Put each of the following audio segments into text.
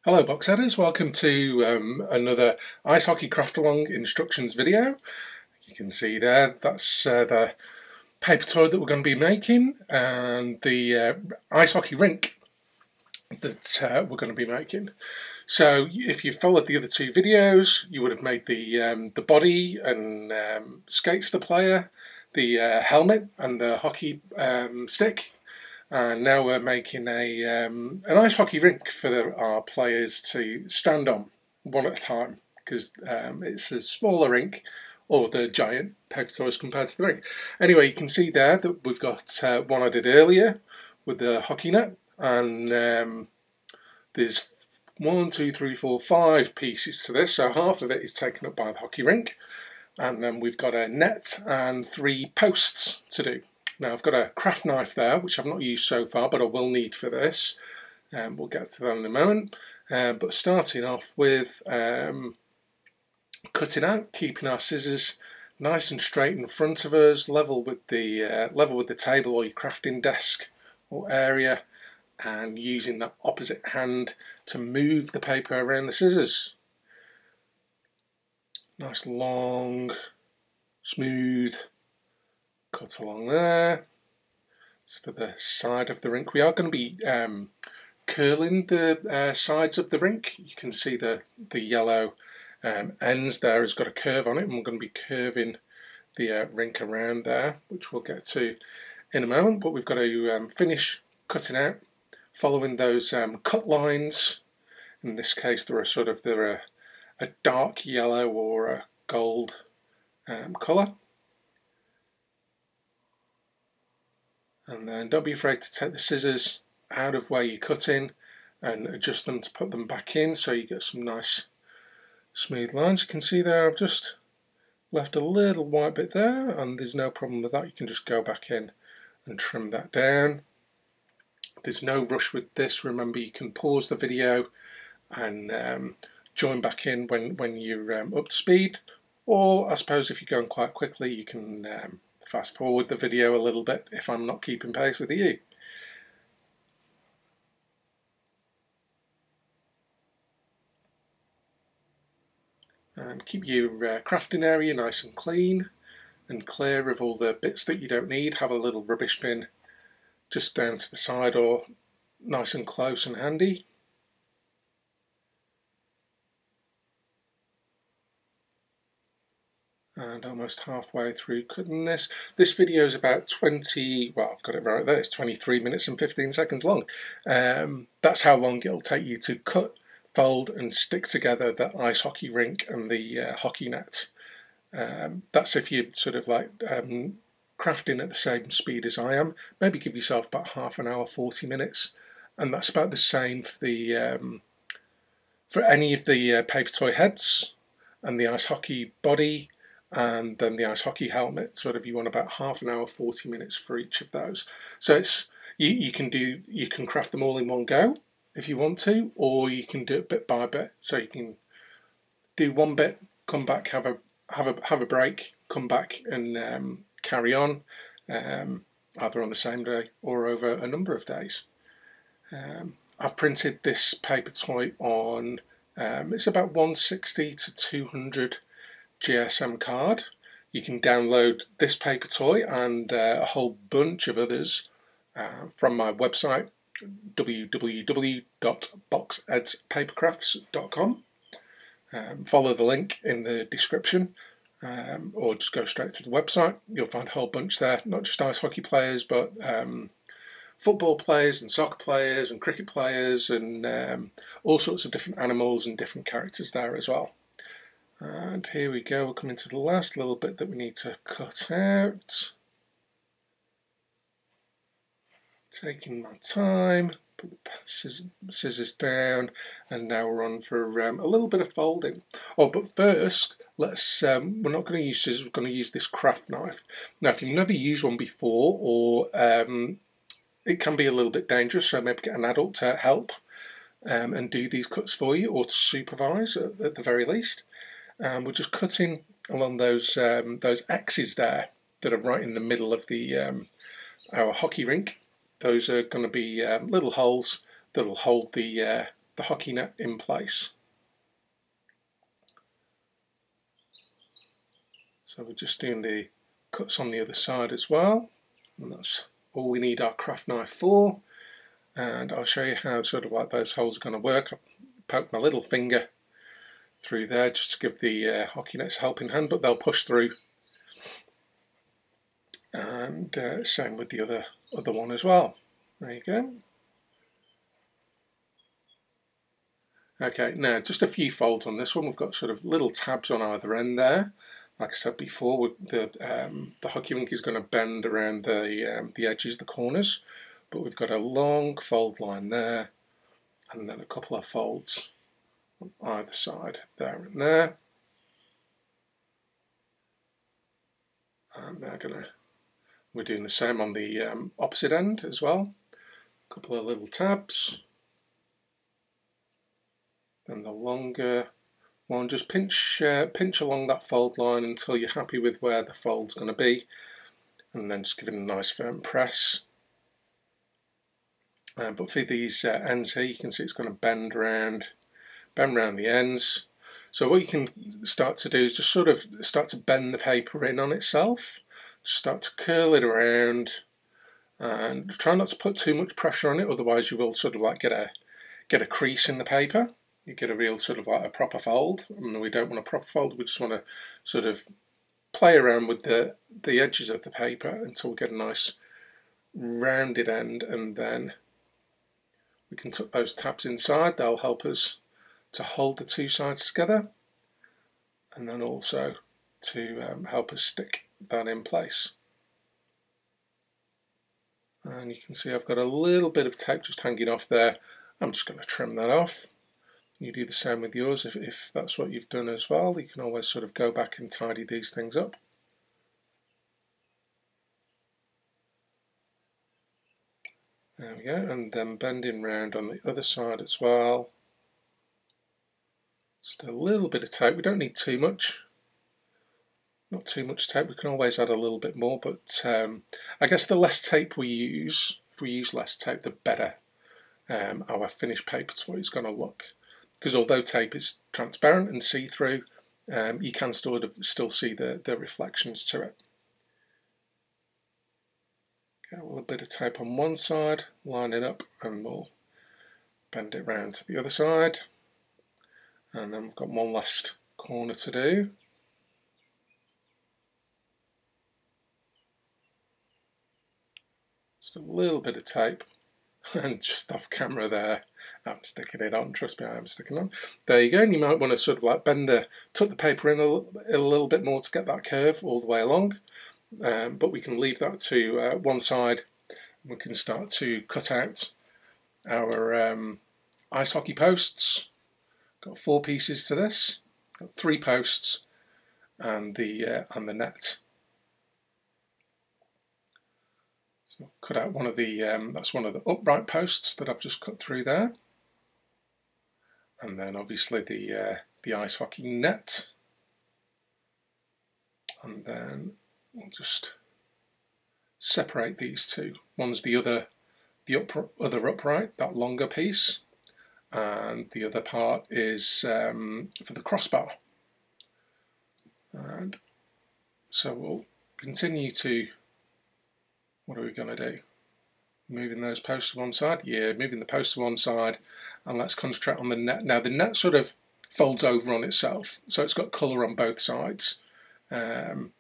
Hello box headers, welcome to another ice hockey craft along instructions video. You can see there, that's the paper toy that we're going to be making and the ice hockey rink that we're going to be making. So if you followed the other two videos, you would have made the body and skates for the player, the helmet and the hockey stick. And now we're making an ice hockey rink for our players to stand on one at a time, because it's a smaller rink, or the giant paper toys compared to the rink. Anyway, you can see there that we've got one I did earlier with the hockey net, and there's 1, 2, 3, 4, 5 pieces to this, so half of it is taken up by the hockey rink, and then we've got a net and 3 posts to do. Now I've got a craft knife there, which I've not used so far, but I will need for this. We'll get to that in a moment. But starting off with cutting out, keeping our scissors nice and straight in front of us, level with the table or your crafting desk or area, and using that opposite hand to move the paper around the scissors. Nice long, smooth cut along there. It's for the side of the rink. We are going to be curling the sides of the rink. You can see the yellow ends there has got a curve on it, and we're going to be curving the rink around there, which we'll get to in a moment. But we've got to finish cutting out, following those cut lines. In this case, they're a dark yellow or a gold colour. And then don't be afraid to take the scissors out of where you're cutting and adjust them to put them back in, so you get some nice smooth lines. You can see there I've just left a little white bit there, and there's no problem with that. You can just go back in and trim that down. There's no rush with this. Remember, you can pause the video and join back in when you're up to speed, or I suppose if you're going quite quickly, you can fast forward the video a little bit if I'm not keeping pace with you. And keep your crafting area nice and clean and clear of all the bits that you don't need. Have a little rubbish bin just down to the side or nice and close and handy. And almost halfway through cutting this. This video is about 20, well, I've got it right there, it's 23 minutes and 15 seconds long. That's how long it'll take you to cut, fold and stick together the ice hockey rink and the hockey net. That's if you're sort of like crafting at the same speed as I am. Maybe give yourself about half an hour, 40 minutes. And that's about the same for any of the paper toy heads and the ice hockey body, and then the ice hockey helmet. Sort of, you want about half an hour, 40 minutes for each of those. So it's you can craft them all in one go if you want to, or you can do it bit by bit. So you can do one bit, come back, have a break, come back and carry on, either on the same day or over a number of days. I've printed this paper toy on it's about 160 to 200 GSM card. You can download this paper toy and a whole bunch of others from my website, www.boxedspapercrafts.com. Follow the link in the description, or just go straight to the website. You'll find a whole bunch there, not just ice hockey players, but football players and soccer players and cricket players, and all sorts of different animals and different characters there as well. And here we go, we're coming to the last little bit that we need to cut out. Taking my time, put the scissors down, and now we're on for a little bit of folding. Oh, but first, we're not going to use scissors, we're going to use this craft knife. Now, if you've never used one before, or it can be a little bit dangerous, so maybe get an adult to help and do these cuts for you, or to supervise at the very least. We're just cutting along those X's there that are right in the middle of the our hockey rink. Those are going to be little holes that'll hold the hockey net in place. So we're just doing the cuts on the other side as well, and that's all we need our craft knife for. And I'll show you how sort of like those holes are going to work. I poke my little finger through there just to give the hockey nets a helping hand, but they'll push through. And same with the other one as well. There you go. Okay, now just a few folds on this one. We've got sort of little tabs on either end there. Like I said before, the hockey rink is going to bend around the edges, the corners, but we've got a long fold line there, and then a couple of folds on either side, there and there. And we're doing the same on the opposite end as well. A couple of little tabs. Then the longer one, just pinch along that fold line until you're happy with where the fold's going to be, and then just give it a nice firm press. But for these ends here, you can see it's going to bend around the ends. So what you can start to do is just sort of start to bend the paper in on itself. Just start to curl it around, and try not to put too much pressure on it, otherwise you will sort of like get a crease in the paper. You get a real sort of like a proper fold. I mean, we don't want a proper fold, we just want to sort of play around with the edges of the paper until we get a nice rounded end, and then we can tuck those tabs inside. They'll help us to hold the two sides together, and then also to help us stick that in place. And you can see I've got a little bit of tape just hanging off there. I'm just going to trim that off. You do the same with yours if that's what you've done as well. You can always sort of go back and tidy these things up. There we go, and then bending round on the other side as well. Just a little bit of tape. We don't need too much. Not too much tape. We can always add a little bit more, but I guess the less tape we use, if we use less tape, the better our finished paper is going to look. Because although tape is transparent and see-through, you can still see the reflections to it. Get a little bit of tape on one side, line it up, and we'll bend it round to the other side. And then we've got one last corner to do. Just a little bit of tape. And just off camera there, I'm sticking it on, trust me, I am sticking it on. There you go, and you might want to sort of like tuck the paper in a little bit more to get that curve all the way along. But we can leave that to one side. We can start to cut out our ice hockey posts. Got 4 pieces to this, got 3 posts and the net. So cut out one of the, that's one of the upright posts that I've just cut through there. And then obviously the ice hockey net. And then we'll just separate these two. One's the other upright, that longer piece. And the other part is for the crossbar. And so we'll continue to, what are we going to do? Moving those posts to one side? Yeah, moving the posts to one side, and let's concentrate on the net. Now the net sort of folds over on itself, so it's got colour on both sides. Just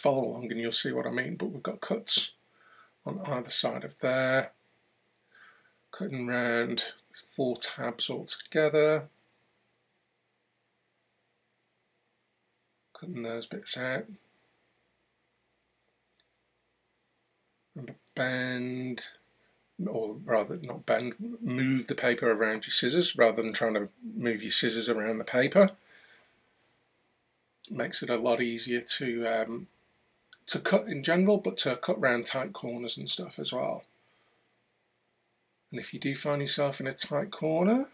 follow along and you'll see what I mean, but we've got cuts on either side of there. Cutting round 4 tabs all together. Cutting those bits out. And bend, or rather not bend, move the paper around your scissors rather than trying to move your scissors around the paper. It makes it a lot easier to cut in general, but to cut round tight corners and stuff as well. And if you do find yourself in a tight corner,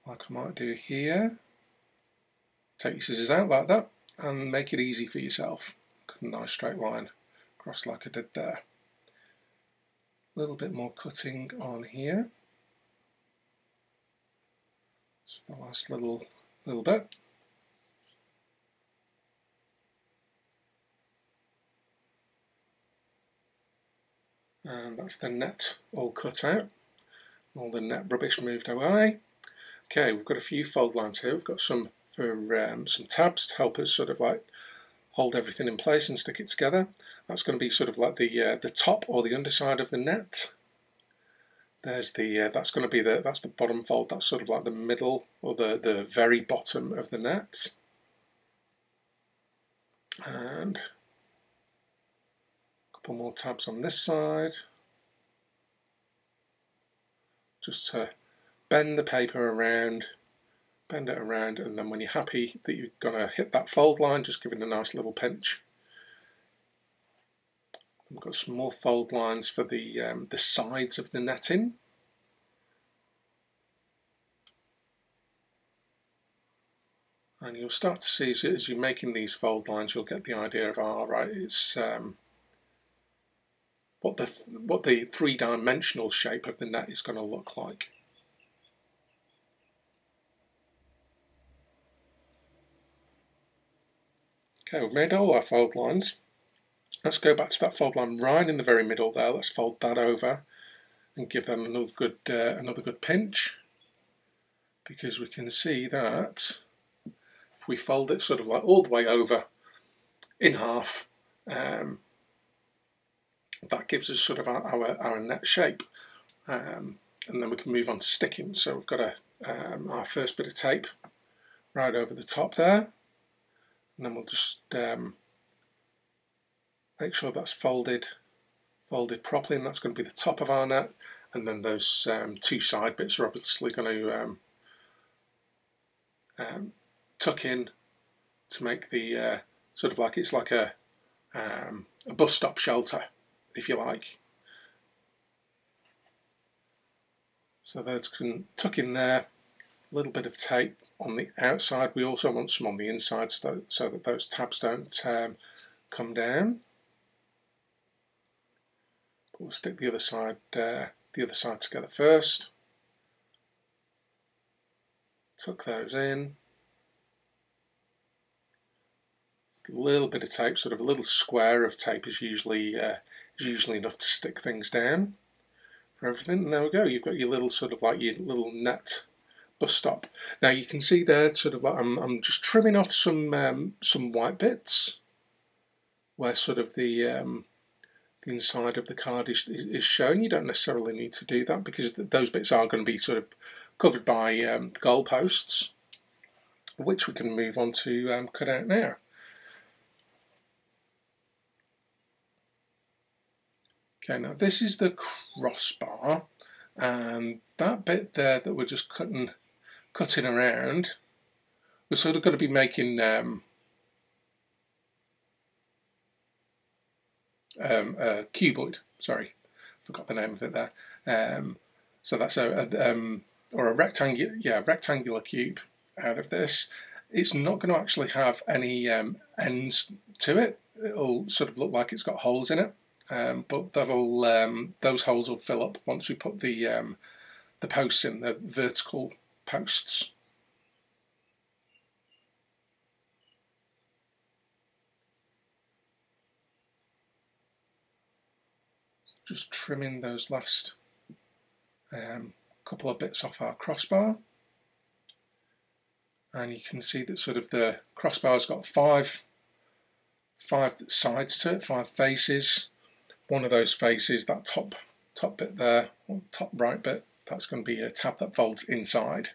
like I might do here, take your scissors out like that and make it easy for yourself. Cut a nice straight line across like I did there. A little bit more cutting on here. The last little bit. And that's the net all cut out. All the net rubbish moved away. Okay, we've got a few fold lines here. We've got some for some tabs to help us sort of like hold everything in place and stick it together. That's going to be sort of like the top or the underside of the net. There's the that's going to be that's the bottom fold. That's sort of like the middle or the very bottom of the net. And a couple more tabs on this side. Just to bend the paper around, bend it around, and then when you're happy that you're going to hit that fold line, just give it a nice little pinch. We've got some more fold lines for the sides of the netting. And you'll start to see as you're making these fold lines, you'll get the idea of, all right, it's what the three-dimensional shape of the net is going to look like. Okay, we've made all our fold lines. Let's go back to that fold line right in the very middle there. Let's fold that over and give that another good pinch, because we can see that if we fold it sort of like all the way over in half, that gives us sort of our net shape, and then we can move on to sticking. So we've got our first bit of tape right over the top there, and then we'll just make sure that's folded properly, and that's going to be the top of our net. And then those two side bits are obviously going to tuck in to make the sort of like it's like a bus stop shelter, if you like. So those can tuck in there. A little bit of tape on the outside. We also want some on the inside so that those tabs don't come down. But we'll stick the other side together first. Tuck those in. Just a little bit of tape, sort of a little square of tape is usually enough to stick things down for everything. And there we go. You've got your little sort of like your little net bus stop. Now you can see there, sort of like I'm just trimming off some white bits where sort of the inside of the card is shown. You don't necessarily need to do that because those bits are going to be sort of covered by the goalposts, which we can move on to cut out now. Okay, now this is the crossbar, and that bit there that we're just cutting around, we're sort of going to be making a cuboid. Sorry, forgot the name of it there. So that's a rectangular cube out of this. It's not going to actually have any ends to it. It'll sort of look like it's got holes in it, but those holes will fill up once we put the posts in, the vertical posts. Just trimming those last couple of bits off our crossbar, and you can see that sort of the crossbar's got five sides to it, 5 faces. One of those faces, that top bit there, or top right bit, that's going to be a tab that folds inside.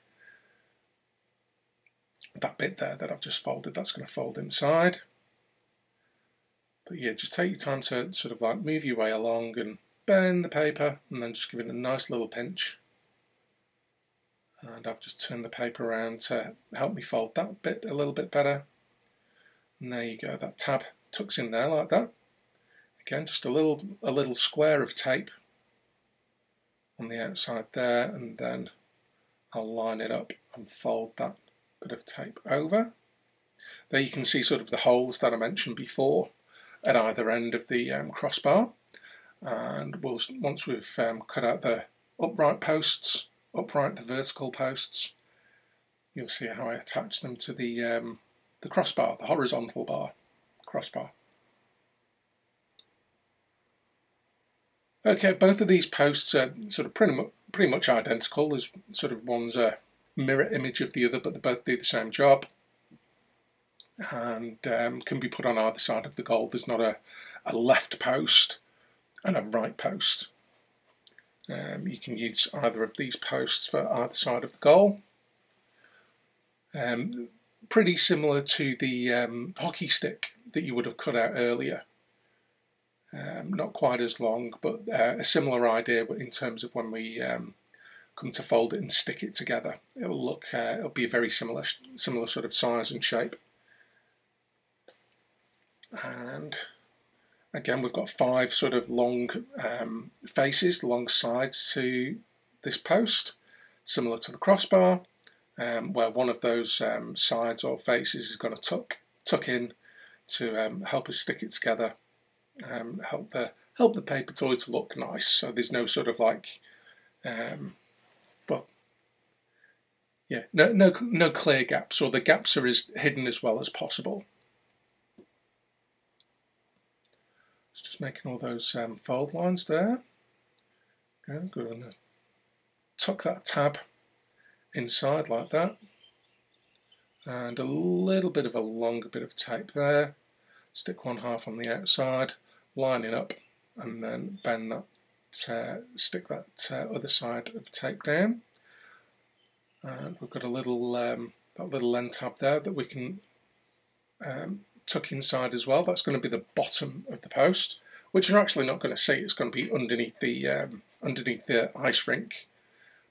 That bit there that I've just folded, that's going to fold inside. But yeah, just take your time to sort of like move your way along and bend the paper, and then just give it a nice little pinch. And I've just turned the paper around to help me fold that bit a little bit better. And there you go, that tab tucks in there like that. Again, just a little square of tape on the outside there, and then I'll line it up and fold that bit of tape over. There you can see sort of the holes that I mentioned before at either end of the crossbar. And once we've cut out the upright the vertical posts, you'll see how I attach them to the crossbar, the horizontal bar crossbar. Okay, both of these posts are sort of pretty much identical. There's sort of one's a mirror image of the other, but they both do the same job, and can be put on either side of the goal. There's not a left post and a right post. You can use either of these posts for either side of the goal. Pretty similar to the hockey stick that you would have cut out earlier. Not quite as long, but a similar idea in terms of when we come to fold it and stick it together. It'll be a very similar sort of size and shape. And again, we've got 5 sort of long faces, long sides to this post, similar to the crossbar, where one of those sides or faces is going to tuck in to help us stick it together, help the paper toy to look nice. So there's no sort of like, well, yeah, no clear gaps, or the gaps are as hidden as well as possible. Just making all those fold lines there. Okay, I'm going to tuck that tab inside like that, and a little bit of a longer bit of tape there. Stick one half on the outside, line it up, and then bend that, stick that other side of tape down. And we've got a little that little end tab there that we can tuck inside as well. That's going to be the bottom of the post, which you're actually not going to see. It's going to be underneath the ice rink,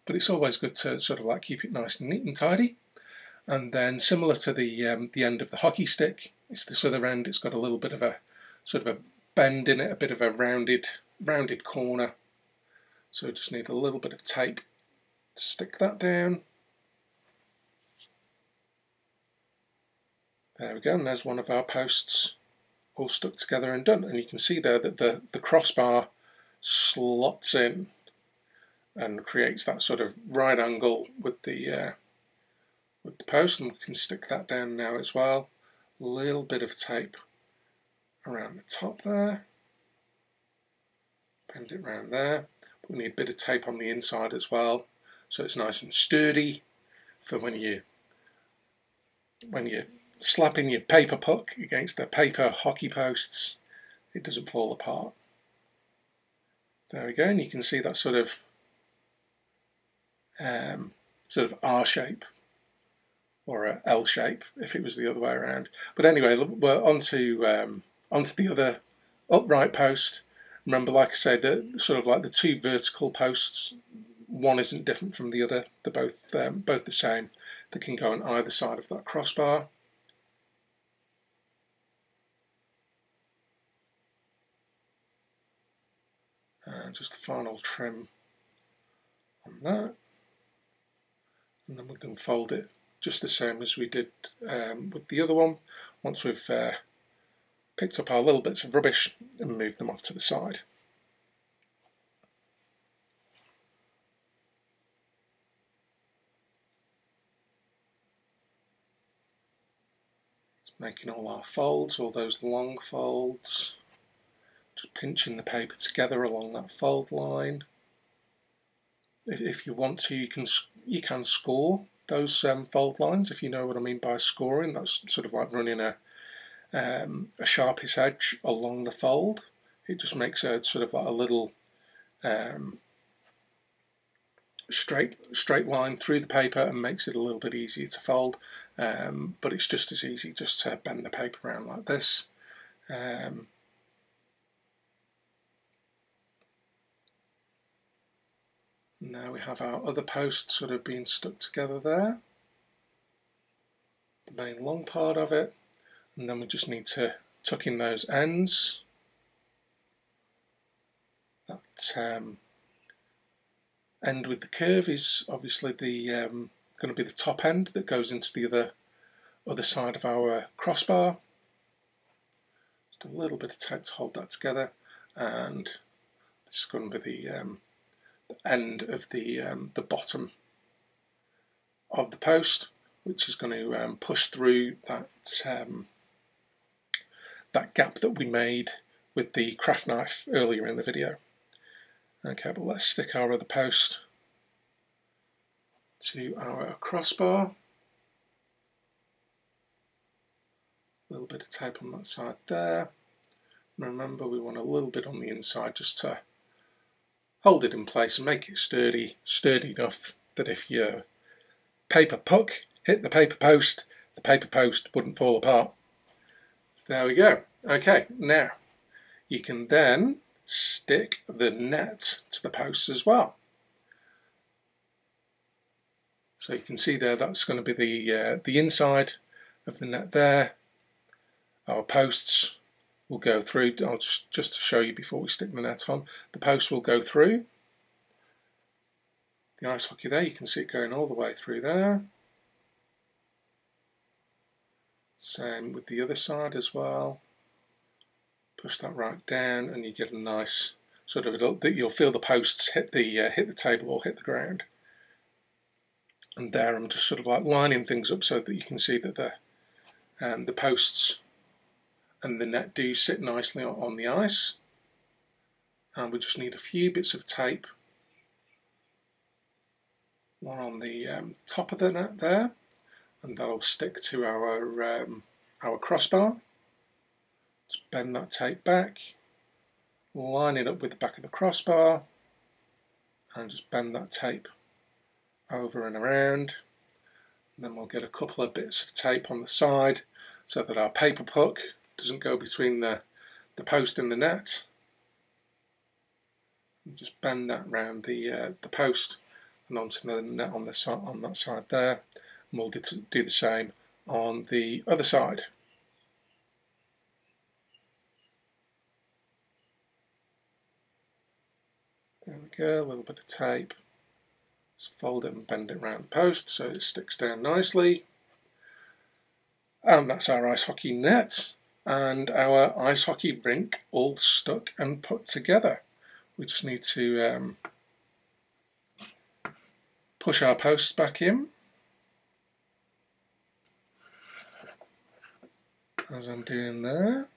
but it's always good to sort of like keep it nice and neat and tidy. And then similar to the end of the hockey stick, it's this other end. It's got a little bit of a sort of a bend in it, a bit of a rounded corner. So just need a little bit of tape to stick that down. There we go, and there's one of our posts all stuck together and done. And you can see there that the crossbar slots in and creates that sort of right angle with the post, and we can stick that down now as well. A little bit of tape around the top there, bend it around there. But we need a bit of tape on the inside as well, so it's nice and sturdy for when you're slapping your paper puck against the paper hockey posts, it doesn't fall apart. There we go, and you can see that sort of R shape, or a L shape if it was the other way around. But anyway, we're onto the other upright post. Remember, like I said, the sort of like the 2 vertical posts, one isn't different from the other. They're both the same. They can go on either side of that crossbar. And just the final trim on that, and then we can fold it just the same as we did with the other one, once we've picked up our little bits of rubbish and moved them off to the side. Just making all our folds, all those long folds. Just pinching the paper together along that fold line. If you want to, you can score those fold lines, if you know what I mean by scoring. That's sort of like running a sharpish edge along the fold. It just makes a sort of like a little straight line through the paper and makes it a little bit easier to fold. But it's just as easy just to bend the paper around like this. Now we have our other post sort of being stuck together there, the main long part of it, and then we just need to tuck in those ends. That end with the curve is obviously the going to be the top end that goes into the other side of our crossbar. Just a little bit of tape to hold that together, and this is going to be the end of the bottom of the post. which is going to push through that that gap that we made with the craft knife earlier in the video. Okay, but let's stick our other post to our crossbar. A little bit of tape on that side there. Remember, we want a little bit on the inside just to hold it in place and make it sturdy enough that if your paper puck hit the paper post wouldn't fall apart. So there we go. Okay, now you can then stick the net to the posts as well. So you can see there, that's going to be the inside of the net there. Our posts will go through. I'll just to show you before we stick the net on. The posts will go through the ice hockey there. You can see it going all the way through there. Same with the other side as well. Push that right down, and you get a nice sort of. You'll feel the posts hit the table or hit the ground. And there, I'm just sort of like lining things up so that you can see that the posts and the net do sit nicely on the ice. And we just need a few bits of tape. One on the top of the net there, and that'll stick to our crossbar. Let's bend that tape back, line it up with the back of the crossbar, and just bend that tape over and around. And then we'll get a couple of bits of tape on the side so that our paper puck doesn't go between the post and the net. And just bend that round the post and onto the net on that side there. And we'll do the same on the other side. There we go, a little bit of tape. Just fold it and bend it around the post so it sticks down nicely. And that's our ice hockey net and our ice hockey rink all stuck and put together. We just need to push our posts back in, as I'm doing there.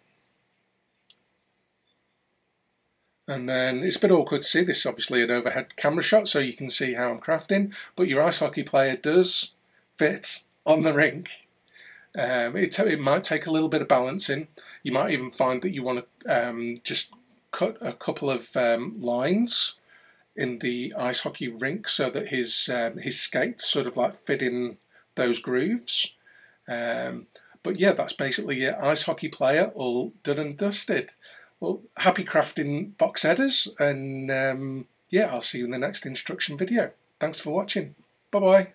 And then it's a bit awkward to see, this is obviously an overhead camera shot so you can see how I'm crafting, but your ice hockey player does fit on the rink. It might take a little bit of balancing. You might even find that you want to just cut a couple of lines in the ice hockey rink so that his skates sort of like fit in those grooves. But yeah, that's basically your ice hockey player all done and dusted. Well, happy crafting, box headers, and yeah, I'll see you in the next instruction video. Thanks for watching. Bye bye.